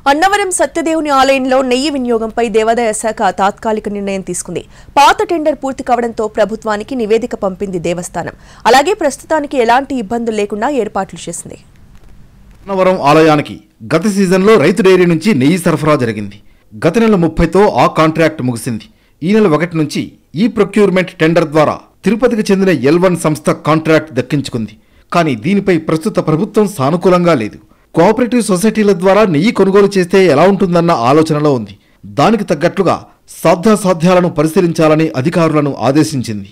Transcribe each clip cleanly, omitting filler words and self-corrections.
అన్నవరం సత్యదేవుని ఆలయంలో నెయ్యి వినియోగంపై దేవాదాయ శాఖ తాత్కాలిక నిర్ణయం తీసుకుంది. పాత టెండర్ పూర్తి కావడంతో ప్రభుత్వానికి నివేదిక పంపింది దేవస్థానం. అలాగే ప్రస్తుతానికి ఎలాంటి ఇబ్బందులు లేకుండా ఏర్పాట్లు చేసింది. అన్నవరం ఆలయానికి గత సీజన్లో రైతు డైరీ నుంచి నెయ్యి సరఫరా జరిగింది. గత నెల 30తో ఆ కాంట్రాక్ట్ ముగిసింది. ఈ నెల 1 నుంచి ఈ ప్రొక్యూర్మెంట్ టెండర్ ద్వారా తిరుపతికి చెందిన L1 సంస్థ కాంట్రాక్ట్ దక్కించుకుంది. కానీ దీనిపై ప్రస్తుత ప్రభుత్వం సానుకూలంగా లేదు. కోఆపరేటివ్ సొసైటీల ద్వారా నెయ్యి కొనుగోలు చేస్తే ఎలా ఉంటుందన్న ఆలోచనలో ఉంది. దానికి తగ్గట్లుగా సాధ్యాసాధ్యాలను పరిశీలించాలని అధికారులను ఆదేశించింది.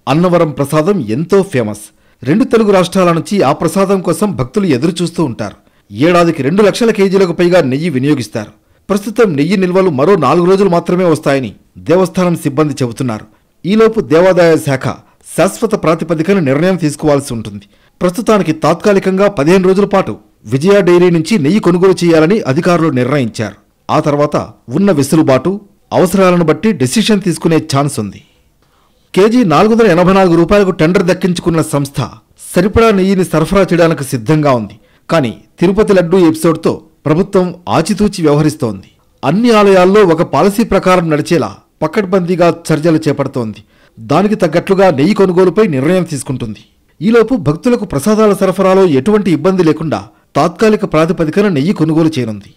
అన్నవరం ప్రసాదం ఎంతో ఫేమస్. 2 తెలుగు రాష్ట్రాల నుంచి ఆ ప్రసాదం కోసం భక్తులు ఎదురుచూస్తూ ఉంటారు. ఏడాదికి 2 లక్షల కేజీలకు పైగా నెయ్యి వినియోగిస్తారు. ప్రస్తుతం నెయ్యి నిల్వలు మరో 4 రోజులు మాత్రమే వస్తాయని దేవస్థానం సిబ్బంది చెబుతున్నారు. ఈలోపు దేవాదాయ శాఖ శాశ్వత ప్రాతిపదికన నిర్ణయం తీసుకోవాల్సి ఉంటుంది. ప్రస్తుతానికి తాత్కాలికంగా 15 రోజుల పాటు విజయ డైరీ నుంచి నెయ్యి కొనుగోలు చేయాలని అధికారులు నిర్ణయించారు. ఆ తర్వాత ఉన్న వెసులుబాటు, అవసరాలను బట్టి డెసిషన్ తీసుకునే ఛాన్స్ ఉంది. కేజీ 484 రూపాయలకు టెండర్ దక్కించుకున్న సంస్థ సరిపడా నెయ్యిని సరఫరా చేయడానికి సిద్ధంగా ఉంది. కానీ తిరుపతి లడ్డూ ఎపిసోడ్తో ప్రభుత్వం ఆచితూచి వ్యవహరిస్తోంది. అన్ని ఆలయాల్లో ఒక పాలసీ ప్రకారం నడిచేలా పకడ్బందీగా చర్యలు చేపడుతోంది. దానికి తగ్గట్లుగా నెయ్యి కొనుగోలుపై నిర్ణయం తీసుకుంటుంది. ఈలోపు భక్తులకు ప్రసాదాల సరఫరాలో ఎటువంటి ఇబ్బంది లేకుండా తాత్కాలిక ప్రాతిపదికన నెయ్యి కొనుగోలు చేయనుంది.